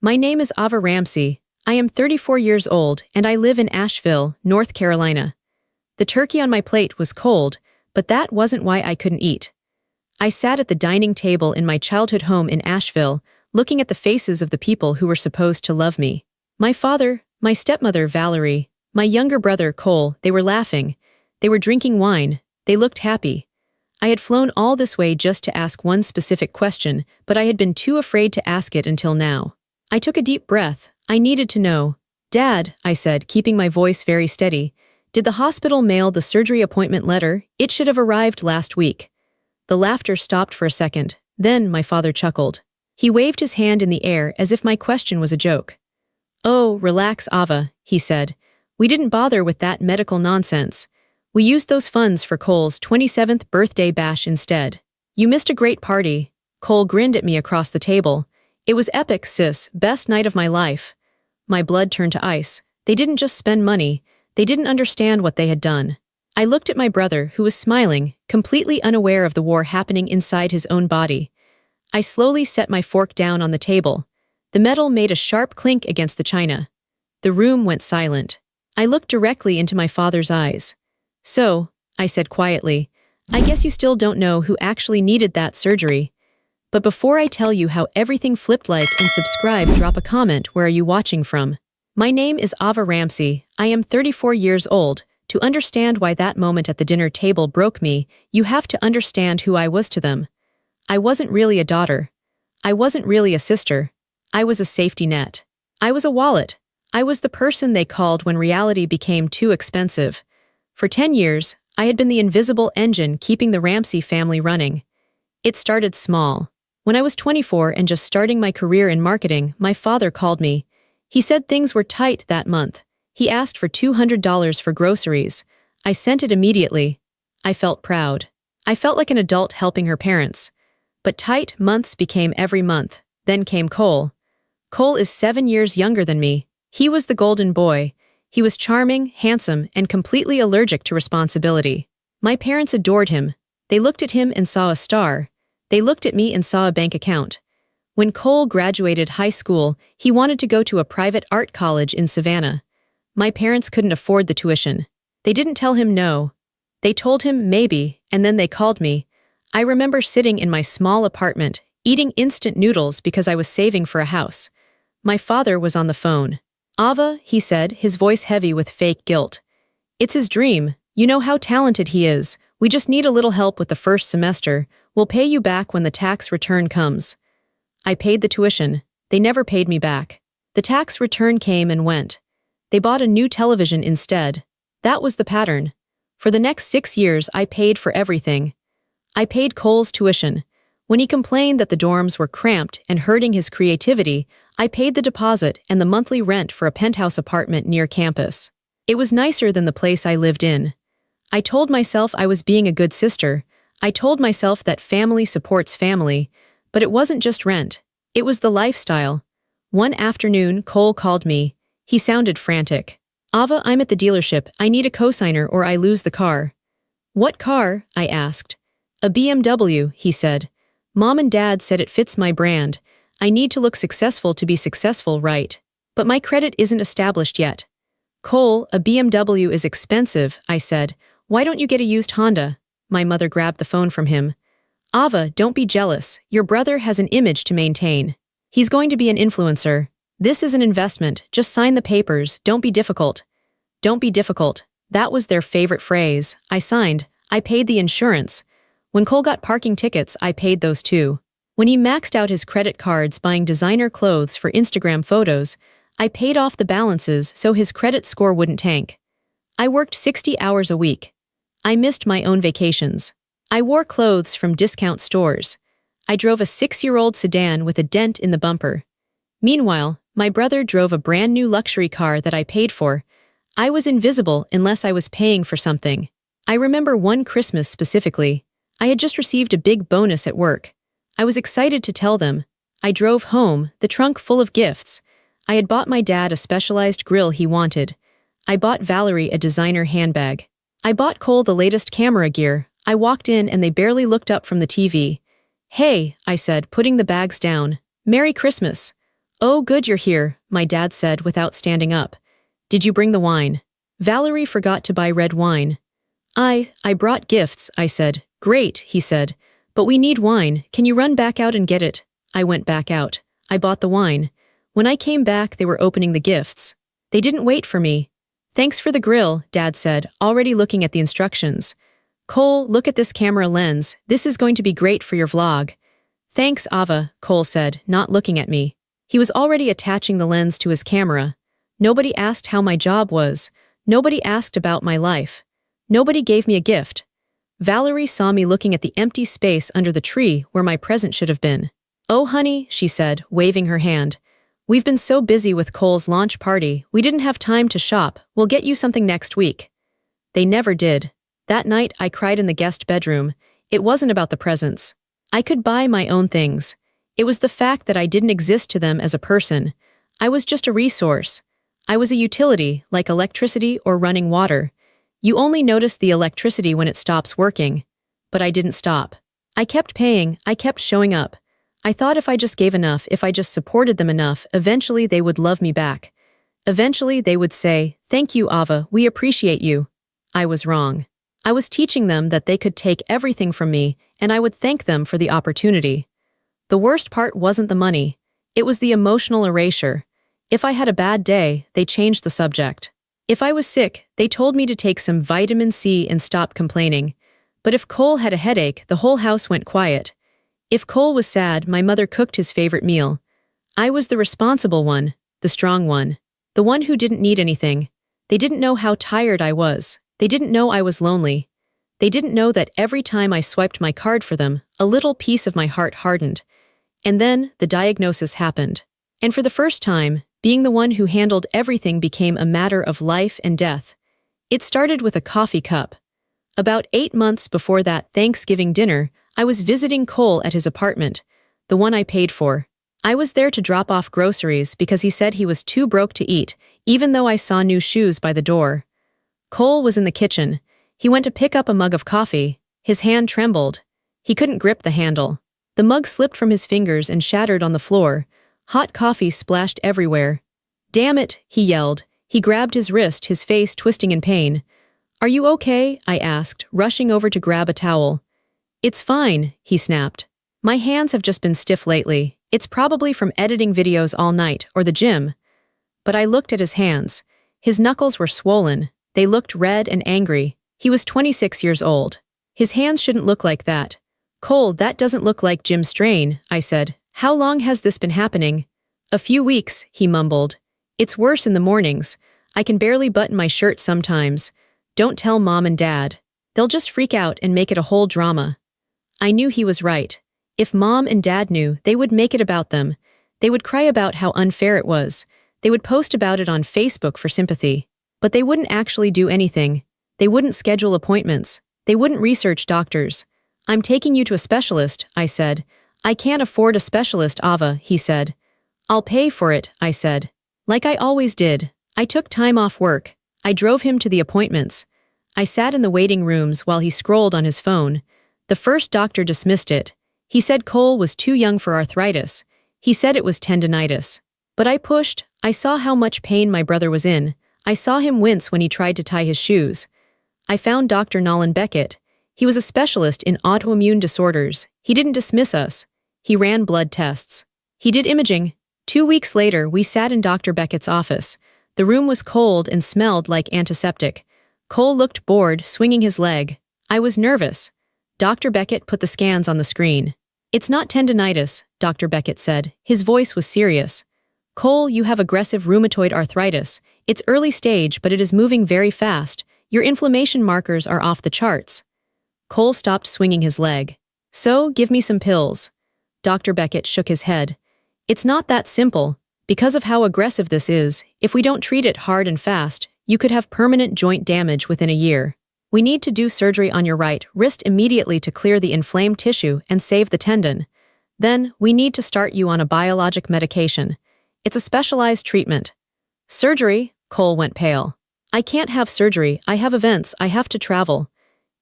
My name is Ava Ramsey. I am 34 years old and I live in Asheville, North Carolina. The turkey on my plate was cold, but that wasn't why I couldn't eat. I sat at the dining table in my childhood home in Asheville, looking at the faces of the people who were supposed to love me. My father, my stepmother Valerie, my younger brother Cole, they were laughing. They were drinking wine. They looked happy. I had flown all this way just to ask one specific question, but I had been too afraid to ask it until now. I took a deep breath. I needed to know. "Dad," I said, keeping my voice very steady, "did the hospital mail the surgery appointment letter? It should have arrived last week." The laughter stopped for a second. Then my father chuckled. He waved his hand in the air as if my question was a joke. "Oh, relax, Ava," he said. "We didn't bother with that medical nonsense. We used those funds for Cole's 27th birthday bash instead." "You missed a great party." Cole grinned at me across the table. "It was epic, sis. Best night of my life." My blood turned to ice. They didn't just spend money. They didn't understand what they had done. I looked at my brother, who was smiling, completely unaware of the war happening inside his own body. I slowly set my fork down on the table. The metal made a sharp clink against the china. The room went silent. I looked directly into my father's eyes. "So," I said quietly, "I guess you still don't know who actually needed that surgery. But before I tell you how everything flipped, like and subscribe, drop a comment. Where are you watching from? My name is Ava Ramsey. I am 34 years old. To understand why that moment at the dinner table broke me, you have to understand who I was to them. I wasn't really a daughter. I wasn't really a sister. I was a safety net. I was a wallet. I was the person they called when reality became too expensive. For 10 years, I had been the invisible engine keeping the Ramsey family running. It started small. When I was 24 and just starting my career in marketing, my father called me. He said things were tight that month. He asked for $200 for groceries. I sent it immediately. I felt proud. I felt like an adult helping her parents. But tight months became every month. Then came Cole. Cole is 7 years younger than me. He was the golden boy. He was charming, handsome, and completely allergic to responsibility. My parents adored him. They looked at him and saw a star. They looked at me and saw a bank account. When Cole graduated high school, he wanted to go to a private art college in Savannah. My parents couldn't afford the tuition. They didn't tell him no. They told him maybe, and then they called me. I remember sitting in my small apartment, eating instant noodles because I was saving for a house. My father was on the phone. "Ava," he said, his voice heavy with fake guilt. "It's his dream. You know how talented he is. We just need a little help with the first semester. We'll pay you back when the tax return comes." I paid the tuition. They never paid me back. The tax return came and went. They bought a new television instead. That was the pattern. For the next 6 years, I paid for everything. I paid Cole's tuition. When he complained that the dorms were cramped and hurting his creativity, I paid the deposit and the monthly rent for a penthouse apartment near campus. It was nicer than the place I lived in. I told myself I was being a good sister. I told myself that family supports family, but it wasn't just rent. It was the lifestyle. One afternoon, Cole called me. He sounded frantic. "Ava, I'm at the dealership. I need a cosigner or I lose the car." "What car?" I asked. "A BMW," he said. "Mom and Dad said it fits my brand. I need to look successful to be successful, right? But my credit isn't established yet." "Cole, a BMW is expensive," I said. "Why don't you get a used Honda?" My mother grabbed the phone from him. "Ava, don't be jealous. Your brother has an image to maintain. He's going to be an influencer. This is an investment. Just sign the papers. Don't be difficult." "Don't be difficult." That was their favorite phrase. I signed. I paid the insurance. When Cole got parking tickets, I paid those too. When he maxed out his credit cards buying designer clothes for Instagram photos, I paid off the balances so his credit score wouldn't tank. I worked 60 hours a week. I missed my own vacations. I wore clothes from discount stores. I drove a 6-year-old sedan with a dent in the bumper. Meanwhile, my brother drove a brand new luxury car that I paid for. I was invisible unless I was paying for something. I remember one Christmas specifically. I had just received a big bonus at work. I was excited to tell them. I drove home, the trunk full of gifts. I had bought my dad a specialized grill he wanted. I bought Valerie a designer handbag. I bought Cole the latest camera gear. I walked in and they barely looked up from the TV. "Hey," I said, putting the bags down. "Merry Christmas." "Oh, good you're here," my dad said without standing up. "Did you bring the wine?" Valerie forgot to buy red wine. I brought gifts," I said. "Great," he said. "But we need wine. Can you run back out and get it?" I went back out. I bought the wine. When I came back, they were opening the gifts. They didn't wait for me. "Thanks for the grill," Dad said, already looking at the instructions. "Cole, look at this camera lens. This is going to be great for your vlog." "Thanks, Ava," Cole said, not looking at me. He was already attaching the lens to his camera. Nobody asked how my job was. Nobody asked about my life. Nobody gave me a gift. Valerie saw me looking at the empty space under the tree where my present should have been. "Oh, honey," she said, waving her hand. "We've been so busy with Cole's launch party, we didn't have time to shop. We'll get you something next week." They never did. That night, I cried in the guest bedroom. It wasn't about the presents. I could buy my own things. It was the fact that I didn't exist to them as a person. I was just a resource. I was a utility, like electricity or running water. You only notice the electricity when it stops working. But I didn't stop. I kept paying, I kept showing up. I thought if I just gave enough, if I just supported them enough, eventually they would love me back. Eventually they would say, "Thank you, Ava, we appreciate you." I was wrong. I was teaching them that they could take everything from me, and I would thank them for the opportunity. The worst part wasn't the money. It was the emotional erasure. If I had a bad day, they changed the subject. If I was sick, they told me to take some vitamin C and stop complaining. But if Cole had a headache, the whole house went quiet. If Cole was sad, my mother cooked his favorite meal. I was the responsible one, the strong one, the one who didn't need anything. They didn't know how tired I was. They didn't know I was lonely. They didn't know that every time I swiped my card for them, a little piece of my heart hardened. And then, the diagnosis happened. And for the first time, being the one who handled everything became a matter of life and death. It started with a coffee cup. About 8 months before that Thanksgiving dinner, I was visiting Cole at his apartment, the one I paid for. I was there to drop off groceries because he said he was too broke to eat, even though I saw new shoes by the door. Cole was in the kitchen. He went to pick up a mug of coffee. His hand trembled. He couldn't grip the handle. The mug slipped from his fingers and shattered on the floor. Hot coffee splashed everywhere. "Damn it," he yelled. He grabbed his wrist, his face twisting in pain. "Are you okay?" I asked, rushing over to grab a towel. "It's fine," he snapped. "My hands have just been stiff lately. It's probably from editing videos all night or the gym." But I looked at his hands. His knuckles were swollen. They looked red and angry. He was 26 years old. His hands shouldn't look like that. "Cole, that doesn't look like gym strain," I said. "How long has this been happening?" "A few weeks," he mumbled. "It's worse in the mornings. I can barely button my shirt sometimes. Don't tell Mom and Dad. They'll just freak out and make it a whole drama." I knew he was right. If Mom and Dad knew, they would make it about them. They would cry about how unfair it was. They would post about it on Facebook for sympathy. But they wouldn't actually do anything. They wouldn't schedule appointments. They wouldn't research doctors. "I'm taking you to a specialist," I said. "I can't afford a specialist, Ava," he said. "I'll pay for it," I said. Like I always did. I took time off work. I drove him to the appointments. I sat in the waiting rooms while he scrolled on his phone. The first doctor dismissed it. He said Cole was too young for arthritis. He said it was tendinitis. But I pushed. I saw how much pain my brother was in. I saw him wince when he tried to tie his shoes. I found Dr. Nolan Beckett. He was a specialist in autoimmune disorders. He didn't dismiss us. He ran blood tests. He did imaging. 2 weeks later, we sat in Dr. Beckett's office. The room was cold and smelled like antiseptic. Cole looked bored, swinging his leg. I was nervous. Dr. Beckett put the scans on the screen. "It's not tendinitis," Dr. Beckett said. His voice was serious. "Cole, you have aggressive rheumatoid arthritis. It's early stage, but it is moving very fast. Your inflammation markers are off the charts." Cole stopped swinging his leg. "So, give me some pills." Dr. Beckett shook his head. "It's not that simple. Because of how aggressive this is, if we don't treat it hard and fast, you could have permanent joint damage within a year. We need to do surgery on your right wrist immediately to clear the inflamed tissue and save the tendon. Then, we need to start you on a biologic medication. It's a specialized treatment." "Surgery?" Cole went pale. "I can't have surgery. I have events. I have to travel."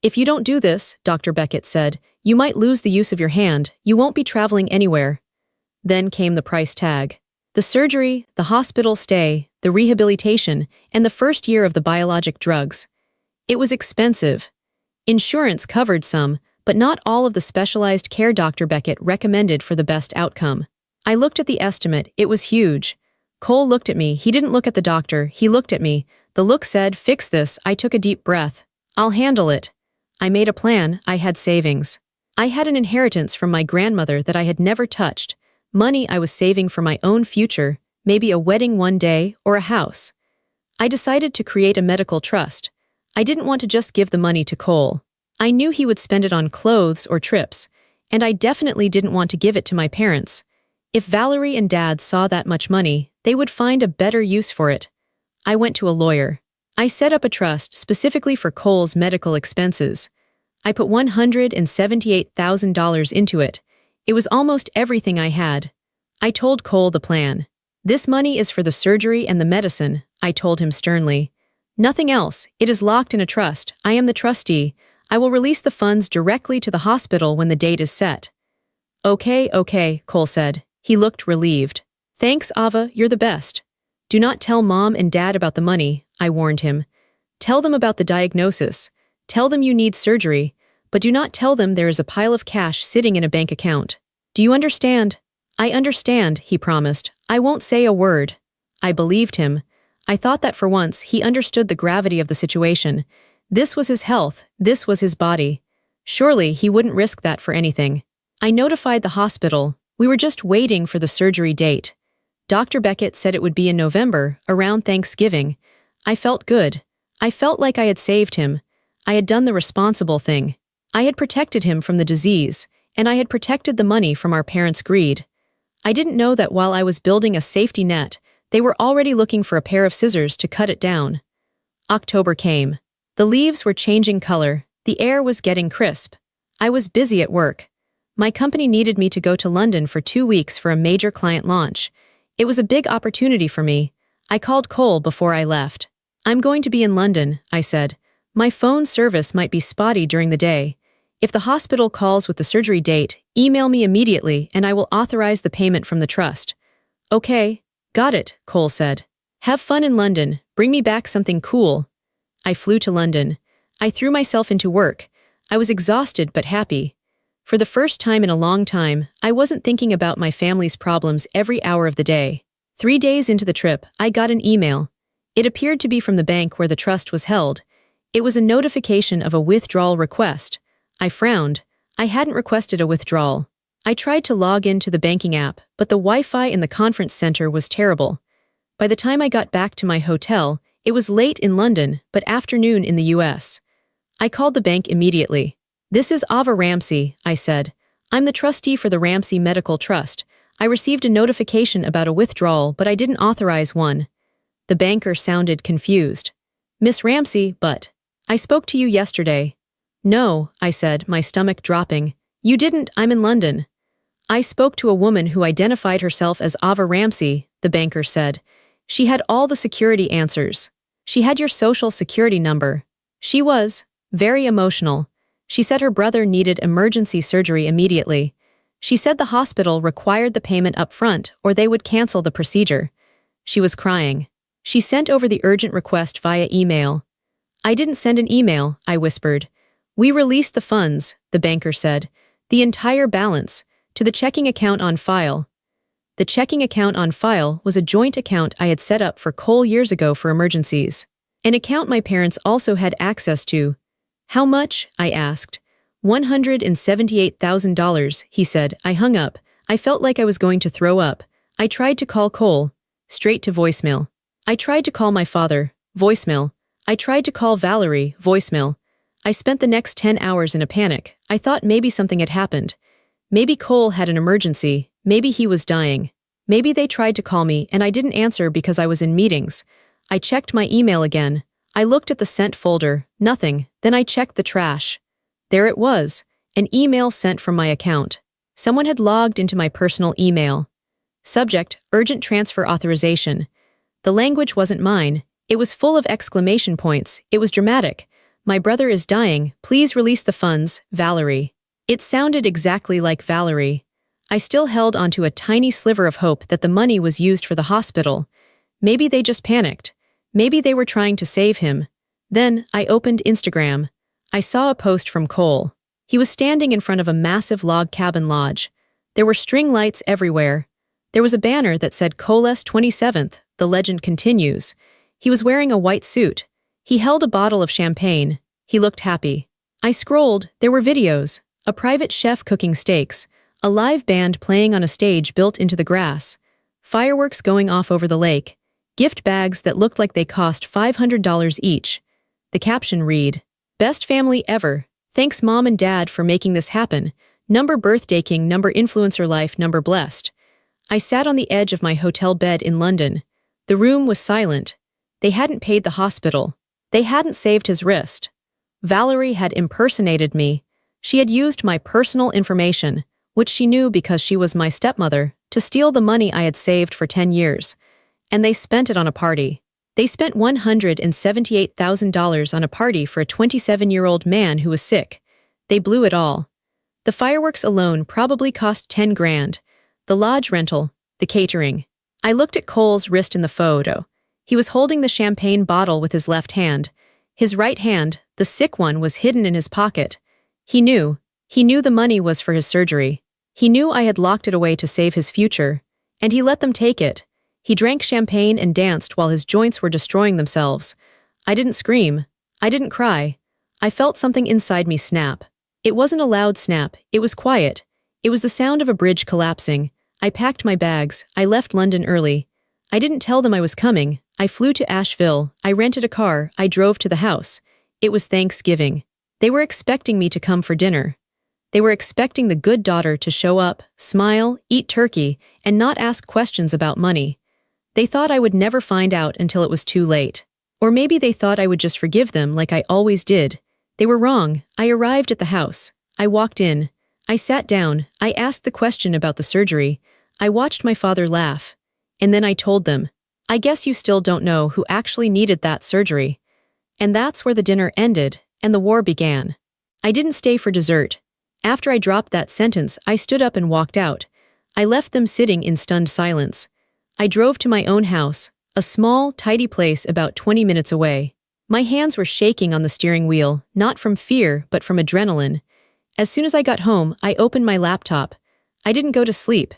"If you don't do this," Dr. Beckett said, "you might lose the use of your hand. You won't be traveling anywhere." Then came the price tag. The surgery, the hospital stay, the rehabilitation, and the first year of the biologic drugs. It was expensive. Insurance covered some, but not all of the specialized care Dr. Beckett recommended for the best outcome. I looked at the estimate, it was huge. Cole looked at me, he didn't look at the doctor, he looked at me. The look said, "Fix this." I took a deep breath. "I'll handle it." I made a plan, I had savings. I had an inheritance from my grandmother that I had never touched, money I was saving for my own future, maybe a wedding one day, or a house. I decided to create a medical trust. I didn't want to just give the money to Cole. I knew he would spend it on clothes or trips, and I definitely didn't want to give it to my parents. If Valerie and Dad saw that much money, they would find a better use for it. I went to a lawyer. I set up a trust specifically for Cole's medical expenses. I put $178,000 into it. It was almost everything I had. I told Cole the plan. "This money is for the surgery and the medicine," I told him sternly. "Nothing else, it is locked in a trust. I am the trustee. I will release the funds directly to the hospital when the date is set." Okay, Cole said. He looked relieved. "Thanks, Ava, you're the best." "Do not tell Mom and Dad about the money," I warned him. "Tell them about the diagnosis. Tell them you need surgery, but do not tell them there is a pile of cash sitting in a bank account. Do you understand?" "I understand," he promised. "I won't say a word." I believed him. I thought that for once he understood the gravity of the situation. This was his health, this was his body. Surely he wouldn't risk that for anything. I notified the hospital. We were just waiting for the surgery date. Dr. Beckett said it would be in November, around Thanksgiving. I felt good. I felt like I had saved him. I had done the responsible thing. I had protected him from the disease, and I had protected the money from our parents' greed. I didn't know that while I was building a safety net, they were already looking for a pair of scissors to cut it down. October came. The leaves were changing color. The air was getting crisp. I was busy at work. My company needed me to go to London for 2 weeks for a major client launch. It was a big opportunity for me. I called Cole before I left. "I'm going to be in London," I said. "My phone service might be spotty during the day. If the hospital calls with the surgery date, email me immediately and I will authorize the payment from the trust." "Okay, got it," Cole said. "Have fun in London, bring me back something cool." I flew to London. I threw myself into work. I was exhausted but happy. For the first time in a long time, I wasn't thinking about my family's problems every hour of the day. 3 days into the trip, I got an email. It appeared to be from the bank where the trust was held. It was a notification of a withdrawal request. I frowned. I hadn't requested a withdrawal. I tried to log into the banking app, but the Wi-Fi in the conference center was terrible. By the time I got back to my hotel, it was late in London, but afternoon in the US. I called the bank immediately. "This is Ava Ramsey," I said. "I'm the trustee for the Ramsey Medical Trust. I received a notification about a withdrawal, but I didn't authorize one." The banker sounded confused. "Miss Ramsey, but I spoke to you yesterday." "No," I said, my stomach dropping. "You didn't, I'm in London." "I spoke to a woman who identified herself as Ava Ramsey," the banker said. "She had all the security answers. She had your social security number. She was very emotional. She said her brother needed emergency surgery immediately. She said the hospital required the payment up front or they would cancel the procedure. She was crying. She sent over the urgent request via email." "I didn't send an email," I whispered. "We released the funds," the banker said. "The entire balance, to the checking account on file." The checking account on file was a joint account I had set up for Cole years ago for emergencies. An account my parents also had access to. "How much?" I asked. $178,000, he said. I hung up. I felt like I was going to throw up. I tried to call Cole. Straight to voicemail. I tried to call my father. Voicemail. I tried to call Valerie. Voicemail. I spent the next 10 hours in a panic. I thought maybe something had happened. Maybe Cole had an emergency. Maybe he was dying. Maybe they tried to call me and I didn't answer because I was in meetings. I checked my email again. I looked at the sent folder. Nothing. Then I checked the trash. There it was. An email sent from my account. Someone had logged into my personal email. Subject: Urgent Transfer Authorization. The language wasn't mine. It was full of exclamation points. It was dramatic. "My brother is dying. Please release the funds, Valerie." It sounded exactly like Valerie. I still held onto a tiny sliver of hope that the money was used for the hospital. Maybe they just panicked. Maybe they were trying to save him. Then, I opened Instagram. I saw a post from Cole. He was standing in front of a massive log cabin lodge. There were string lights everywhere. There was a banner that said Cole's 27th, the legend continues. He was wearing a white suit. He held a bottle of champagne. He looked happy. I scrolled, there were videos. A private chef cooking steaks. A live band playing on a stage built into the grass. Fireworks going off over the lake. Gift bags that looked like they cost $500 each. The caption read, "Best family ever. Thanks mom and dad for making this happen. Number birthday king, number influencer life, number blessed." I sat on the edge of my hotel bed in London. The room was silent. They hadn't paid the hospital. They hadn't saved his wrist. Valerie had impersonated me. She had used my personal information, which she knew because she was my stepmother, to steal the money I had saved for 10 years. And they spent it on a party. They spent $178,000 on a party for a 27-year-old man who was sick. They blew it all. The fireworks alone probably cost 10 grand. The lodge rental, the catering. I looked at Cole's wrist in the photo. He was holding the champagne bottle with his left hand. His right hand, the sick one, was hidden in his pocket. He knew the money was for his surgery. He knew I had locked it away to save his future. And he let them take it. He drank champagne and danced while his joints were destroying themselves. I didn't scream. I didn't cry. I felt something inside me snap. It wasn't a loud snap, it was quiet. It was the sound of a bridge collapsing. I packed my bags. I left London early. I didn't tell them I was coming. I flew to Asheville. I rented a car. I drove to the house. It was Thanksgiving. They were expecting me to come for dinner. They were expecting the good daughter to show up, smile, eat turkey, and not ask questions about money. They thought I would never find out until it was too late. Or maybe they thought I would just forgive them like I always did. They were wrong. I arrived at the house. I walked in. I sat down. I asked the question about the surgery. I watched my father laugh. And then I told them, "I guess you still don't know who actually needed that surgery." And that's where the dinner ended, and the war began. I didn't stay for dessert. After I dropped that sentence, I stood up and walked out. I left them sitting in stunned silence. I drove to my own house, a small, tidy place about 20 minutes away. My hands were shaking on the steering wheel, not from fear, but from adrenaline. As soon as I got home, I opened my laptop. I didn't go to sleep.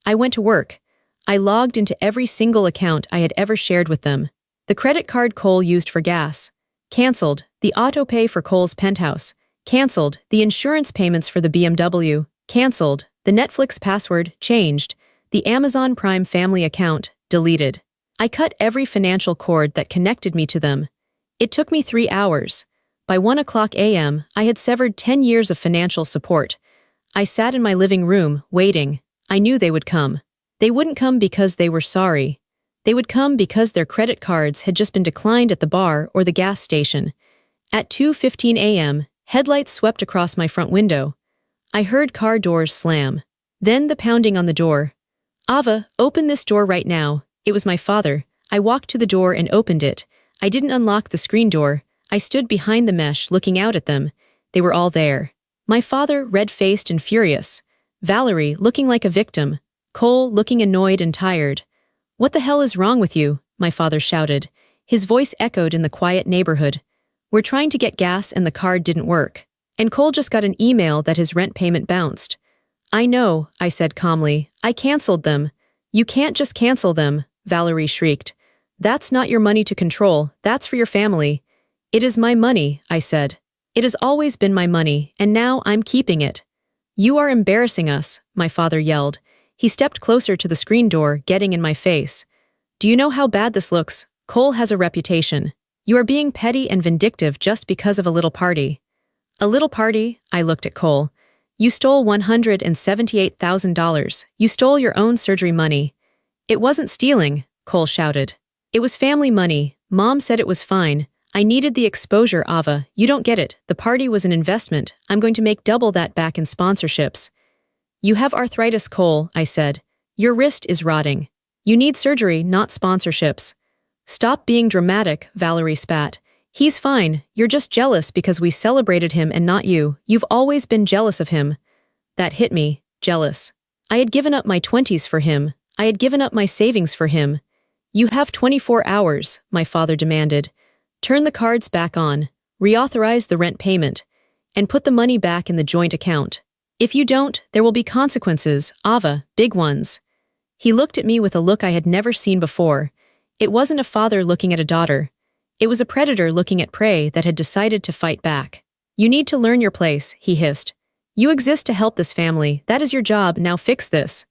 I went to work. I logged into every single account I had ever shared with them. The credit card Cole used for gas. Cancelled. The auto-pay for Cole's penthouse. Cancelled. The insurance payments for the BMW. Cancelled. The Netflix password. Changed. The Amazon Prime family account, deleted. I cut every financial cord that connected me to them. It took me 3 hours. By 1:00 a.m., I had severed 10 years of financial support. I sat in my living room, waiting. I knew they would come. They wouldn't come because they were sorry. They would come because their credit cards had just been declined at the bar or the gas station. At 2:15 a.m., headlights swept across my front window. I heard car doors slam. Then the pounding on the door. "Ava, open this door right now." It was my father. I walked to the door and opened it. I didn't unlock the screen door. I stood behind the mesh looking out at them. They were all there. My father, red-faced and furious. Valerie, looking like a victim. Cole, looking annoyed and tired. "What the hell is wrong with you?" my father shouted. His voice echoed in the quiet neighborhood. "We're trying to get gas and the card didn't work. And Cole just got an email that his rent payment bounced." "I know," I said calmly. "I canceled them." "You can't just cancel them," Valerie shrieked. "That's not your money to control, that's for your family." "It is my money," I said. "It has always been my money, and now I'm keeping it." "You are embarrassing us," my father yelled. He stepped closer to the screen door, getting in my face. "Do you know how bad this looks? Cole has a reputation. You are being petty and vindictive just because of a little party." "A little party?" I looked at Cole. "You stole $178,000. You stole your own surgery money." "It wasn't stealing," Cole shouted. "It was family money. Mom said it was fine. I needed the exposure, Ava. You don't get it. The party was an investment. I'm going to make double that back in sponsorships." "You have arthritis, Cole," I said. "Your wrist is rotting. You need surgery, not sponsorships." "Stop being dramatic," Valerie spat. "He's fine. You're just jealous because we celebrated him and not you. You've always been jealous of him." That hit me. Jealous. I had given up my 20s for him. I had given up my savings for him. You have 24 hours, my father demanded. Turn the cards back on, reauthorize the rent payment, and put the money back in the joint account. If you don't, there will be consequences, Ava, big ones. He looked at me with a look I had never seen before. It wasn't a father looking at a daughter. It was a predator looking at prey that had decided to fight back. You need to learn your place, he hissed. You exist to help this family, that is your job, now fix this.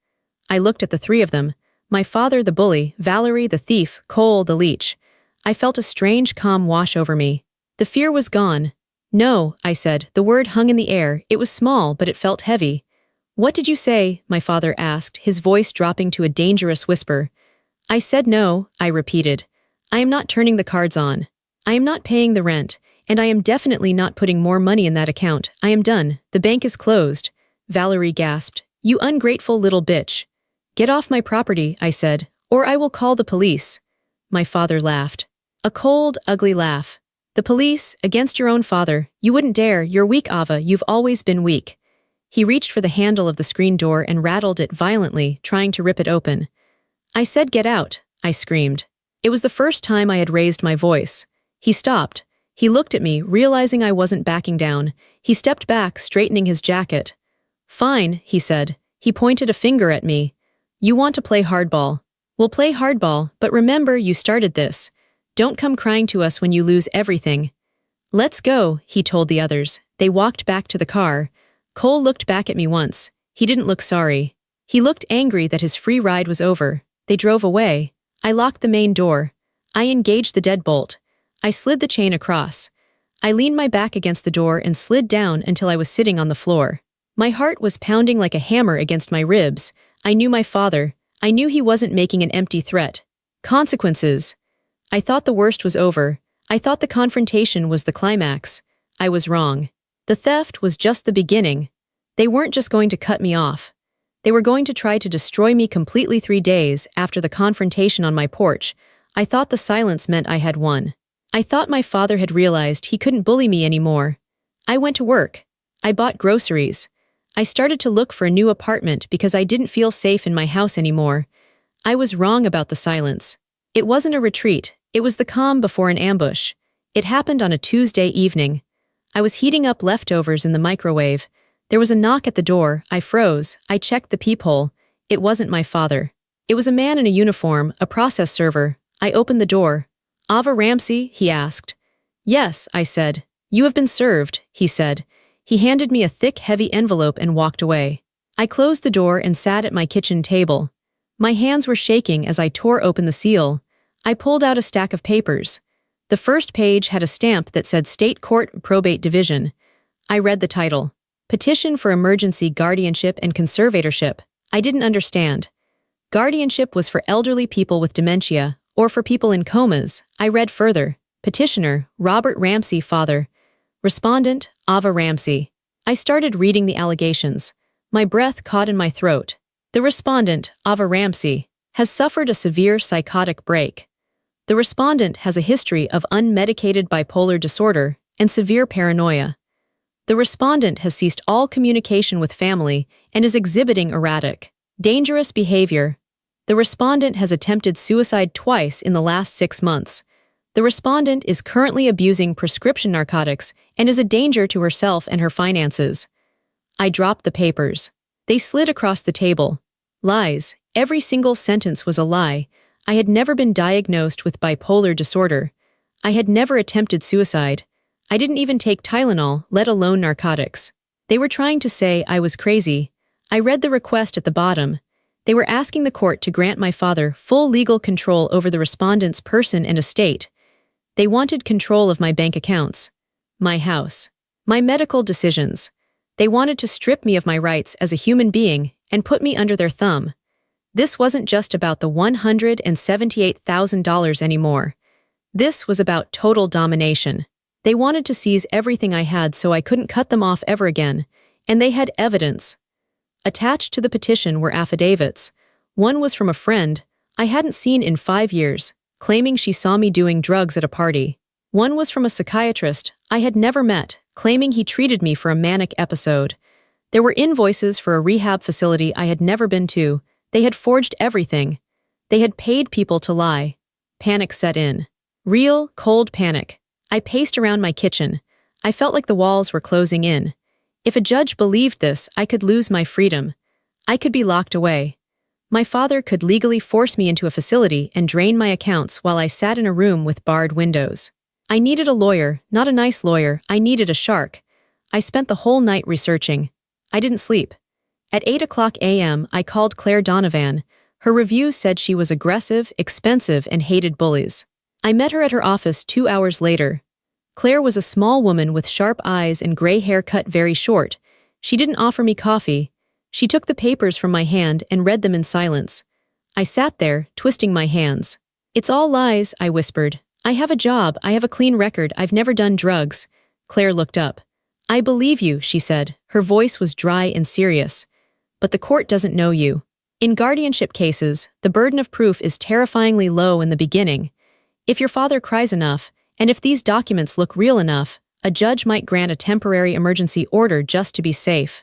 I looked at the three of them. My father the bully, Valerie the thief, Cole the leech. I felt a strange calm wash over me. The fear was gone. No, I said, the word hung in the air, it was small but it felt heavy. What did you say? My father asked, his voice dropping to a dangerous whisper. I said no, I repeated. I am not turning the cards on. I am not paying the rent, and I am definitely not putting more money in that account. I am done. The bank is closed. Valerie gasped. You ungrateful little bitch. Get off my property, I said, or I will call the police. My father laughed. A cold, ugly laugh. The police, against your own father. You wouldn't dare, you're weak, Ava, you've always been weak. He reached for the handle of the screen door and rattled it violently, trying to rip it open. I said get out, I screamed. It was the first time I had raised my voice. He stopped. He looked at me, realizing I wasn't backing down. He stepped back, straightening his jacket. Fine, he said. He pointed a finger at me. You want to play hardball. We'll play hardball, but remember you started this. Don't come crying to us when you lose everything. Let's go, he told the others. They walked back to the car. Cole looked back at me once. He didn't look sorry. He looked angry that his free ride was over. They drove away. I locked the main door. I engaged the deadbolt. I slid the chain across. I leaned my back against the door and slid down until I was sitting on the floor. My heart was pounding like a hammer against my ribs. I knew my father. I knew he wasn't making an empty threat. Consequences. I thought the worst was over. I thought the confrontation was the climax. I was wrong. The theft was just the beginning. They weren't just going to cut me off. They were going to try to destroy me completely. 3 days after the confrontation on my porch, I thought the silence meant I had won. I thought my father had realized he couldn't bully me anymore. I went to work. I bought groceries. I started to look for a new apartment because I didn't feel safe in my house anymore. I was wrong about the silence. It wasn't a retreat, it was the calm before an ambush. It happened on a Tuesday evening. I was heating up leftovers in the microwave. There was a knock at the door. I froze. I checked the peephole. It wasn't my father. It was a man in a uniform, a process server. I opened the door. Ava Ramsey? He asked. Yes, I said. You have been served, he said. He handed me a thick, heavy envelope and walked away. I closed the door and sat at my kitchen table. My hands were shaking as I tore open the seal. I pulled out a stack of papers. The first page had a stamp that said State Court Probate Division. I read the title. Petition for Emergency Guardianship and Conservatorship. I didn't understand. Guardianship was for elderly people with dementia, or for people in comas. I read further. Petitioner, Robert Ramsey, father. Respondent, Ava Ramsey. I started reading the allegations. My breath caught in my throat. The respondent, Ava Ramsey, has suffered a severe psychotic break. The respondent has a history of unmedicated bipolar disorder and severe paranoia. The respondent has ceased all communication with family and is exhibiting erratic, dangerous behavior. The respondent has attempted suicide twice in the last 6 months. The respondent is currently abusing prescription narcotics and is a danger to herself and her finances. I dropped the papers. They slid across the table. Lies. Every single sentence was a lie. I had never been diagnosed with bipolar disorder. I had never attempted suicide. I didn't even take Tylenol, let alone narcotics. They were trying to say I was crazy. I read the request at the bottom. They were asking the court to grant my father full legal control over the respondent's person and estate. They wanted control of my bank accounts, my house, my medical decisions. They wanted to strip me of my rights as a human being and put me under their thumb. This wasn't just about the $178,000 anymore. This was about total domination. They wanted to seize everything I had so I couldn't cut them off ever again, and they had evidence. Attached to the petition were affidavits. One was from a friend I hadn't seen in 5 years, claiming she saw me doing drugs at a party. One was from a psychiatrist I had never met, claiming he treated me for a manic episode. There were invoices for a rehab facility I had never been to. They had forged everything. They had paid people to lie. Panic set in. Real, cold panic. I paced around my kitchen. I felt like the walls were closing in. If a judge believed this, I could lose my freedom. I could be locked away. My father could legally force me into a facility and drain my accounts while I sat in a room with barred windows. I needed a lawyer, not a nice lawyer. I needed a shark. I spent the whole night researching. I didn't sleep. At 8 a.m., I called Claire Donovan. Her reviews said she was aggressive, expensive, and hated bullies. I met her at her office 2 hours later. Claire was a small woman with sharp eyes and gray hair cut very short. She didn't offer me coffee. She took the papers from my hand and read them in silence. I sat there, twisting my hands. "It's all lies," I whispered. "I have a job, I have a clean record, I've never done drugs." Claire looked up. "I believe you," she said. Her voice was dry and serious. "But the court doesn't know you. In guardianship cases, the burden of proof is terrifyingly low in the beginning. If your father cries enough, and if these documents look real enough, a judge might grant a temporary emergency order just to be safe."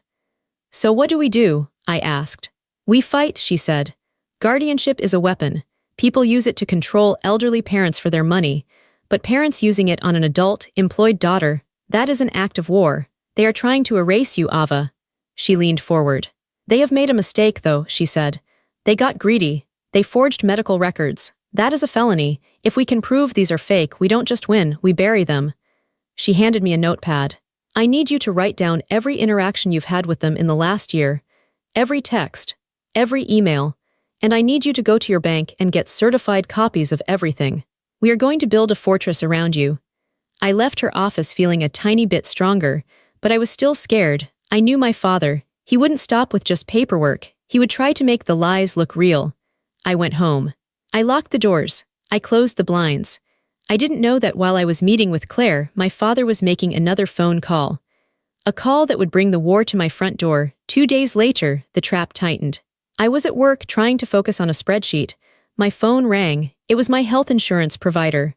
"So what do we do?" I asked. "We fight," she said. "Guardianship is a weapon. People use it to control elderly parents for their money, but parents using it on an adult, employed daughter, that is an act of war. They are trying to erase you, Ava." She leaned forward. "They have made a mistake, though," she said. "They got greedy. They forged medical records. That is a felony. If we can prove these are fake, we don't just win, we bury them." She handed me a notepad. "I need you to write down every interaction you've had with them in the last year, every text, every email, and I need you to go to your bank and get certified copies of everything. We are going to build a fortress around you." I left her office feeling a tiny bit stronger, but I was still scared. I knew my father. He wouldn't stop with just paperwork. He would try to make the lies look real. I went home. I locked the doors. I closed the blinds. I didn't know that while I was meeting with Claire, my father was making another phone call. A call that would bring the war to my front door. 2 days later, the trap tightened. I was at work trying to focus on a spreadsheet. My phone rang. It was my health insurance provider.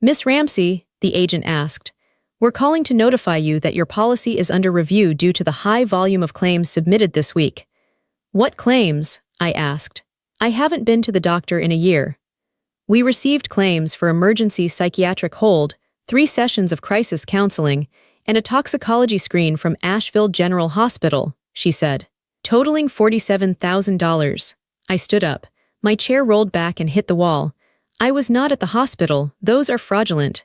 "Miss Ramsey," the agent asked, "we're calling to notify you that your policy is under review due to the high volume of claims submitted this week." "What claims?" I asked. "I haven't been to the doctor in a year." "We received claims for emergency psychiatric hold, 3 sessions of crisis counseling, and a toxicology screen from Asheville General Hospital," she said, "totaling $47,000. I stood up. My chair rolled back and hit the wall. "I was not at the hospital. Those are fraudulent."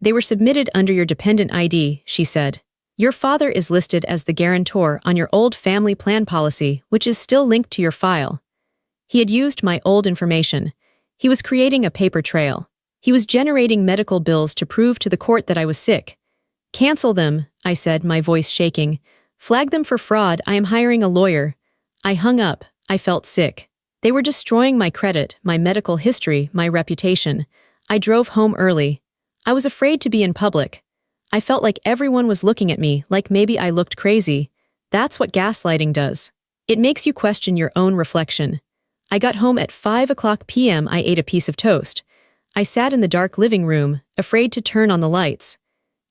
"They were submitted under your dependent ID," she said. "Your father is listed as the guarantor on your old family plan policy, which is still linked to your file." He had used my old information. He was creating a paper trail. He was generating medical bills to prove to the court that I was sick. "Cancel them," I said, my voice shaking. "Flag them for fraud. I am hiring a lawyer." I hung up. I felt sick. They were destroying my credit, my medical history, my reputation. I drove home early. I was afraid to be in public. I felt like everyone was looking at me, like maybe I looked crazy. That's what gaslighting does. It makes you question your own reflection. I got home at 5 p.m. I ate a piece of toast. I sat in the dark living room, afraid to turn on the lights.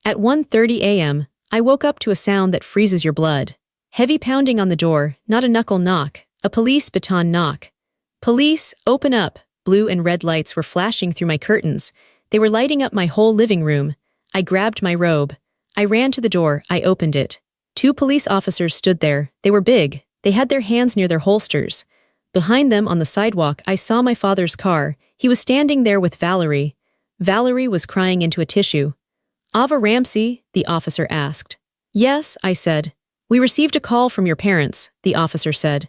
At 1:30 a.m., I woke up to a sound that freezes your blood. Heavy pounding on the door, not a knuckle knock, a police baton knock. "Police, open up!" Blue and red lights were flashing through my curtains. They were lighting up my whole living room. I grabbed my robe. I ran to the door. I opened it. 2 police officers stood there. They were big. They had their hands near their holsters. Behind them on the sidewalk, I saw my father's car. He was standing there with Valerie. Valerie was crying into a tissue. "Ava Ramsey?" the officer asked. "Yes," I said. "We received a call from your parents," the officer said.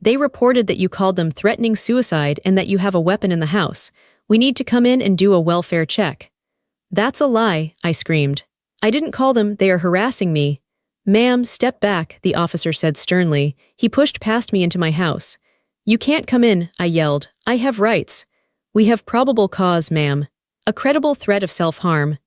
"They reported that you called them threatening suicide and that you have a weapon in the house. We need to come in and do a welfare check." "That's a lie," I screamed. "I didn't call them, they are harassing me." "Ma'am, step back," the officer said sternly. He pushed past me into my house. "You can't come in," I yelled. "I have rights." "We have probable cause, ma'am. A credible threat of self-harm."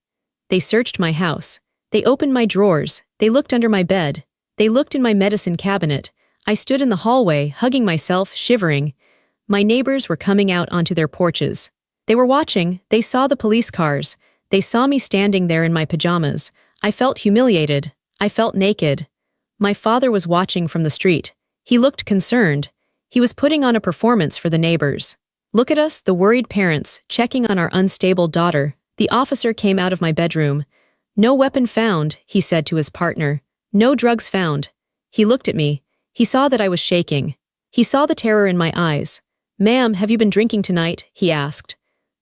They searched my house. They opened my drawers. They looked under my bed. They looked in my medicine cabinet. I stood in the hallway, hugging myself, shivering. My neighbors were coming out onto their porches. They were watching. They saw the police cars. They saw me standing there in my pajamas. I felt humiliated. I felt naked. My father was watching from the street. He looked concerned. He was putting on a performance for the neighbors. Look at us, the worried parents, checking on our unstable daughter. The officer came out of my bedroom. No weapon found, he said to his partner. No drugs found. He looked at me. He saw that I was shaking. He saw the terror in my eyes. Ma'am, have you been drinking tonight? He asked.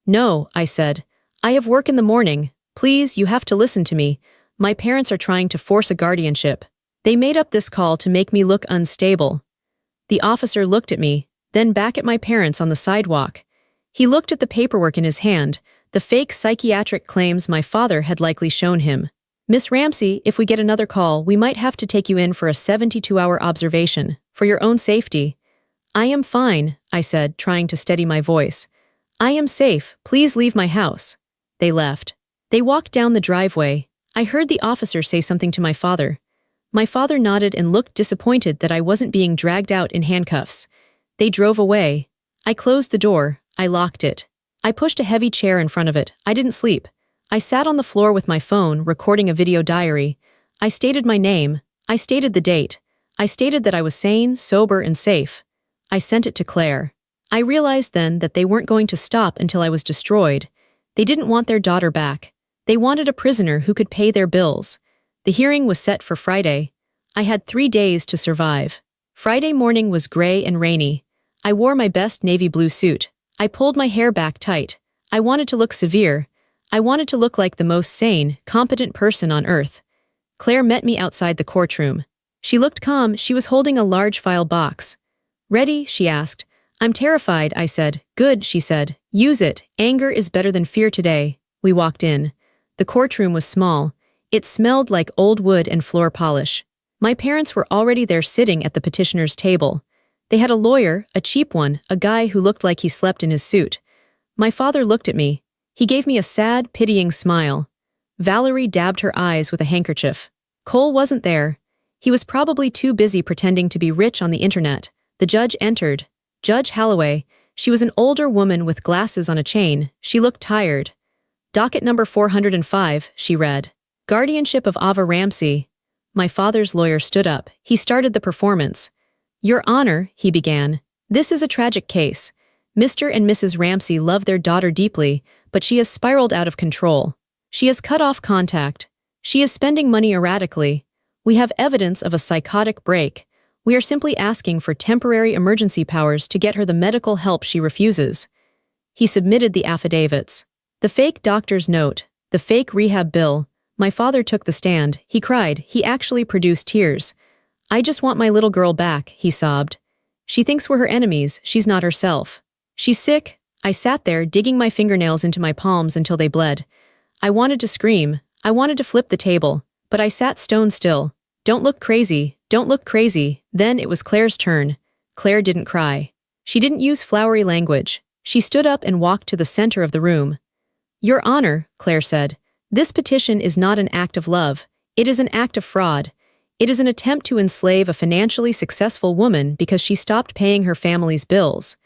No, I said. I have work in the morning. Please, you have to listen to me. My parents are trying to force a guardianship. They made up this call to make me look unstable. The officer looked at me, then back at my parents on the sidewalk. He looked at the paperwork in his hand, the fake psychiatric claims my father had likely shown him. Miss Ramsey, if we get another call, we might have to take you in for a 72-hour observation, for your own safety. I am fine, I said, trying to steady my voice. I am safe, please leave my house. They left. They walked down the driveway. I heard the officer say something to my father. My father nodded and looked disappointed that I wasn't being dragged out in handcuffs. They drove away. I closed the door. I locked it. I pushed a heavy chair in front of it. I didn't sleep. I sat on the floor with my phone, recording a video diary. I stated my name. I stated the date. I stated that I was sane, sober, and safe. I sent it to Claire. I realized then that they weren't going to stop until I was destroyed. They didn't want their daughter back. They wanted a prisoner who could pay their bills. The hearing was set for Friday. I had 3 days to survive. Friday morning was gray and rainy. I wore my best navy blue suit. I pulled my hair back tight. I wanted to look severe. I wanted to look like the most sane, competent person on earth. Claire met me outside the courtroom. She looked calm. She was holding a large file box. Ready? She asked. I'm terrified, I said. Good, she said. Use it. Anger is better than fear today. We walked in. The courtroom was small. It smelled like old wood and floor polish. My parents were already there sitting at the petitioner's table. They had a lawyer, a cheap one, a guy who looked like he slept in his suit. My father looked at me. He gave me a sad, pitying smile. Valerie dabbed her eyes with a handkerchief. Cole wasn't there. He was probably too busy pretending to be rich on the internet. The judge entered. Judge Holloway. She was an older woman with glasses on a chain. She looked tired. Docket number 405, she read. Guardianship of Ava Ramsey. My father's lawyer stood up. He started the performance. Your Honor, he began. This is a tragic case. Mr. and Mrs. Ramsey love their daughter deeply, but she has spiraled out of control. She has cut off contact. She is spending money erratically. We have evidence of a psychotic break. We are simply asking for temporary emergency powers to get her the medical help she refuses. He submitted the affidavits. The fake doctor's note, the fake rehab bill. My father took the stand. He cried. He actually produced tears. I just want my little girl back, he sobbed. She thinks we're her enemies. She's not herself. She's sick. I sat there, digging my fingernails into my palms until they bled. I wanted to scream. I wanted to flip the table, but I sat stone still. Don't look crazy. Don't look crazy. Then it was Claire's turn. Claire didn't cry. She didn't use flowery language. She stood up and walked to the center of the room. Your Honor, Claire said, this petition is not an act of love. It is an act of fraud. It is an attempt to enslave a financially successful woman because she stopped paying her family's bills.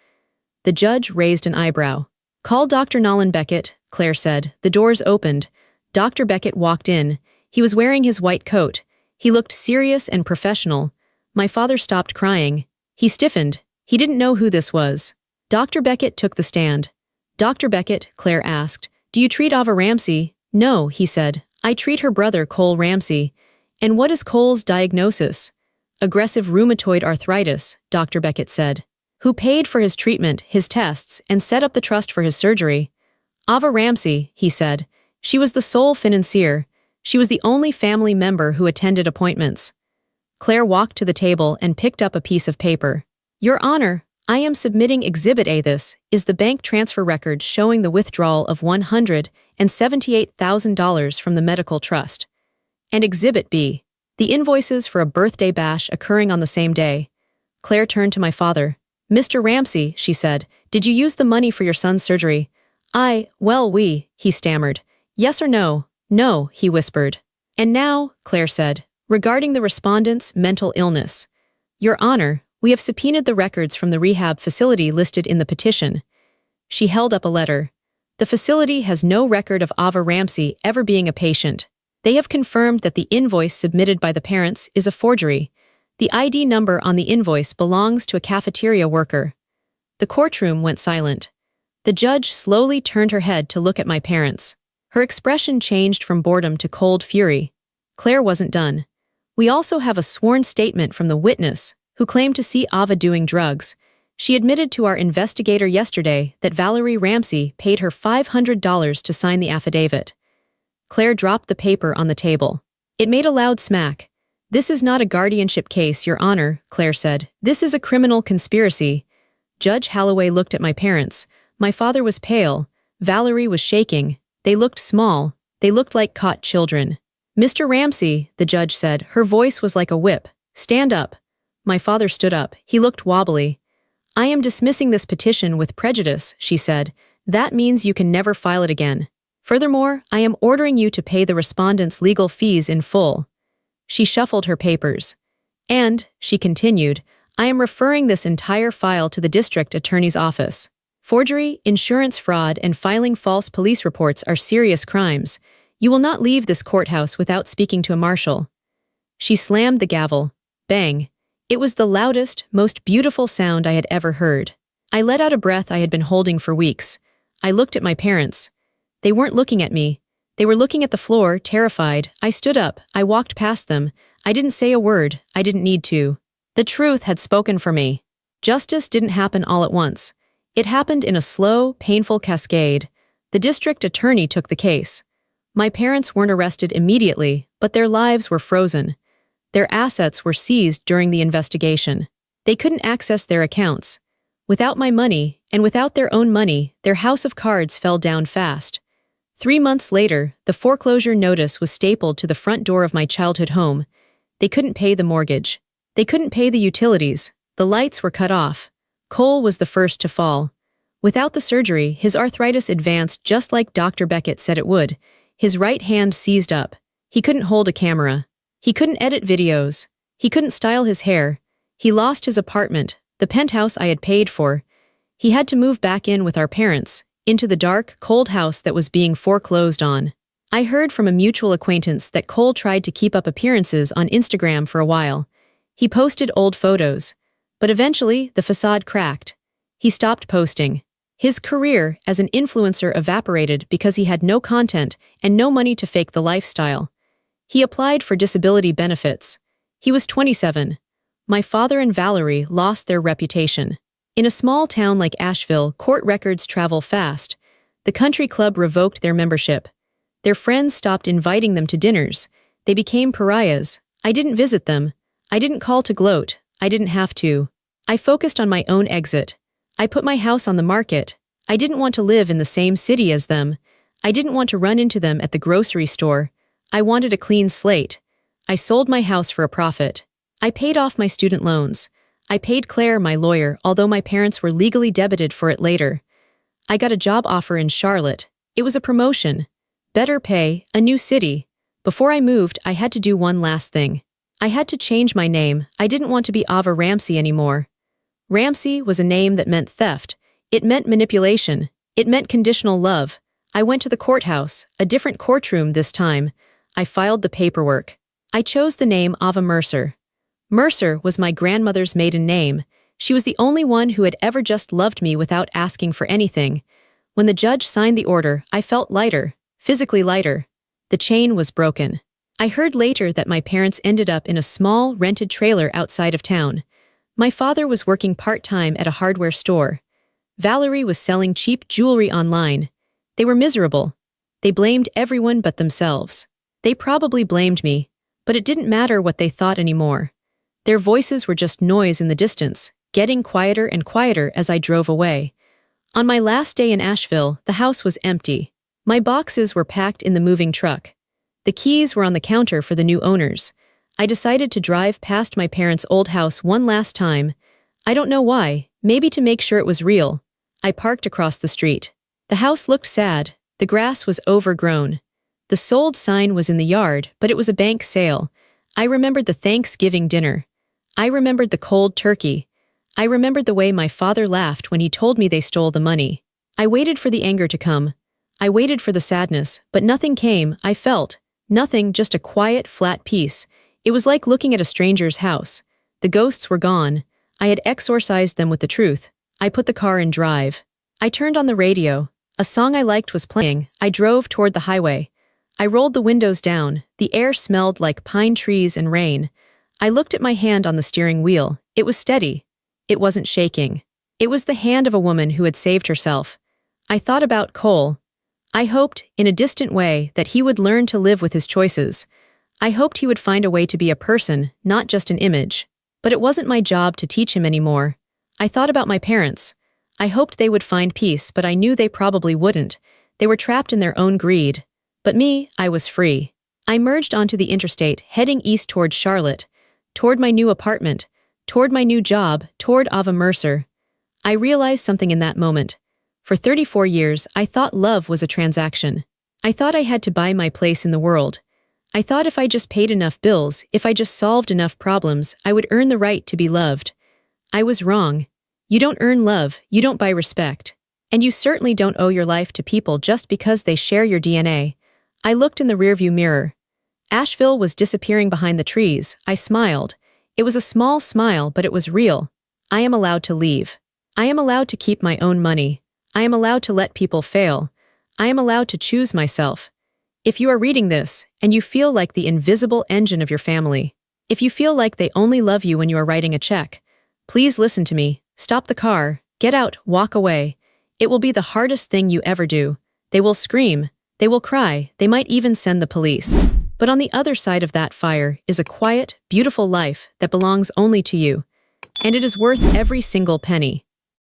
The judge raised an eyebrow. Call Dr. Nolan Beckett, Claire said. The doors opened. Dr. Beckett walked in. He was wearing his white coat. He looked serious and professional. My father stopped crying. He stiffened. He didn't know who this was. Dr. Beckett took the stand. Dr. Beckett, Claire asked, do you treat Ava Ramsey? No, he said. I treat her brother, Cole Ramsey. And what is Cole's diagnosis? Aggressive rheumatoid arthritis, Dr. Beckett said. Who paid for his treatment, his tests, and set up the trust for his surgery? Ava Ramsey, he said. She was the sole financier. She was the only family member who attended appointments. Claire walked to the table and picked up a piece of paper. Your Honor, I am submitting Exhibit A. This is the bank transfer record showing the withdrawal of $178,000 from the medical trust. And Exhibit B, the invoices for a birthday bash occurring on the same day. Claire turned to my father. Mr. Ramsey, she said, did you use the money for your son's surgery? He stammered. Yes or no? No, he whispered. And now, Claire said, regarding the respondent's mental illness. Your Honor, we have subpoenaed the records from the rehab facility listed in the petition. She held up a letter. The facility has no record of Ava Ramsey ever being a patient. They have confirmed that the invoice submitted by the parents is a forgery. The ID number on the invoice belongs to a cafeteria worker. The courtroom went silent. The judge slowly turned her head to look at my parents. Her expression changed from boredom to cold fury. Claire wasn't done. We also have a sworn statement from the witness, who claimed to see Ava doing drugs. She admitted to our investigator yesterday that Valerie Ramsey paid her $500 to sign the affidavit. Claire dropped the paper on the table. It made a loud smack. "This is not a guardianship case, Your Honor," Claire said. "This is a criminal conspiracy." Judge Holloway looked at my parents. My father was pale. Valerie was shaking. They looked small. They looked like caught children. "Mr. Ramsey," the judge said, her voice was like a whip. "Stand up." My father stood up. He looked wobbly. "I am dismissing this petition with prejudice," she said. "That means you can never file it again. Furthermore, I am ordering you to pay the respondent's legal fees in full." She shuffled her papers. "And," she continued, "I am referring this entire file to the district attorney's office. Forgery, insurance fraud, and filing false police reports are serious crimes. You will not leave this courthouse without speaking to a marshal." She slammed the gavel. Bang. It was the loudest, most beautiful sound I had ever heard. I let out a breath I had been holding for weeks. I looked at my parents. They weren't looking at me. They were looking at the floor, terrified. I stood up. I walked past them. I didn't say a word. I didn't need to. The truth had spoken for me. Justice didn't happen all at once. It happened in a slow, painful cascade. The district attorney took the case. My parents weren't arrested immediately, but their lives were frozen. Their assets were seized during the investigation. They couldn't access their accounts. Without my money, and without their own money, their house of cards fell down fast. 3 months later, the foreclosure notice was stapled to the front door of my childhood home. They couldn't pay the mortgage. They couldn't pay the utilities. The lights were cut off. Cole was the first to fall. Without the surgery, his arthritis advanced just like Dr. Beckett said it would. His right hand seized up. He couldn't hold a camera. He couldn't edit videos. He couldn't style his hair. He lost his apartment, the penthouse I had paid for. He had to move back in with our parents, into the dark, cold house that was being foreclosed on. I heard from a mutual acquaintance that Cole tried to keep up appearances on Instagram for a while. He posted old photos. But eventually, the facade cracked. He stopped posting. His career as an influencer evaporated because he had no content and no money to fake the lifestyle. He applied for disability benefits. He was 27. My father and Valerie lost their reputation. In a small town like Asheville, court records travel fast. The country club revoked their membership. Their friends stopped inviting them to dinners. They became pariahs. I didn't visit them. I didn't call to gloat. I didn't have to. I focused on my own exit. I put my house on the market. I didn't want to live in the same city as them. I didn't want to run into them at the grocery store. I wanted a clean slate. I sold my house for a profit. I paid off my student loans. I paid Claire, my lawyer, although my parents were legally debited for it later. I got a job offer in Charlotte. It was a promotion. Better pay, a new city. Before I moved, I had to do one last thing. I had to change my name. I didn't want to be Ava Ramsey anymore. Ramsey was a name that meant theft. It meant manipulation. It meant conditional love. I went to the courthouse, a different courtroom this time. I filed the paperwork. I chose the name Ava Mercer. Mercer was my grandmother's maiden name. She was the only one who had ever just loved me without asking for anything. When the judge signed the order, I felt lighter, physically lighter. The chain was broken. I heard later that my parents ended up in a small, rented trailer outside of town. My father was working part-time at a hardware store. Valerie was selling cheap jewelry online. They were miserable. They blamed everyone but themselves. They probably blamed me, but it didn't matter what they thought anymore. Their voices were just noise in the distance, getting quieter and quieter as I drove away. On my last day in Asheville, the house was empty. My boxes were packed in the moving truck. The keys were on the counter for the new owners. I decided to drive past my parents' old house one last time. I don't know why, maybe to make sure it was real. I parked across the street. The house looked sad. The grass was overgrown. The sold sign was in the yard, but it was a bank sale. I remembered the Thanksgiving dinner. I remembered the cold turkey. I remembered the way my father laughed when he told me they stole the money. I waited for the anger to come. I waited for the sadness, but nothing came. I felt Nothing, just a quiet, flat peace. It was like looking at a stranger's house. The ghosts were gone. I had exorcised them with the truth. I put the car in drive. I turned on the radio. A song I liked was playing. I drove toward the highway. I rolled the windows down. The air smelled like pine trees and rain. I looked at my hand on the steering wheel. It was steady. It wasn't shaking. It was the hand of a woman who had saved herself. I thought about Cole. I hoped, in a distant way, that he would learn to live with his choices. I hoped he would find a way to be a person, not just an image. But it wasn't my job to teach him anymore. I thought about my parents. I hoped they would find peace, but I knew they probably wouldn't. They were trapped in their own greed. But me, I was free. I merged onto the interstate, heading east toward Charlotte, toward my new apartment, toward my new job, toward Ava Mercer. I realized something in that moment. For 34 years, I thought love was a transaction. I thought I had to buy my place in the world. I thought if I just paid enough bills, if I just solved enough problems, I would earn the right to be loved. I was wrong. You don't earn love, you don't buy respect. And you certainly don't owe your life to people just because they share your DNA. I looked in the rearview mirror. Asheville was disappearing behind the trees. I smiled. It was a small smile, but it was real. I am allowed to leave. I am allowed to keep my own money. I am allowed to let people fail. I am allowed to choose myself. If you are reading this, and you feel like the invisible engine of your family, if you feel like they only love you when you are writing a check, please listen to me. Stop the car, get out, walk away. It will be the hardest thing you ever do. They will scream, they will cry, they might even send the police. But on the other side of that fire is a quiet, beautiful life that belongs only to you. And it is worth every single penny.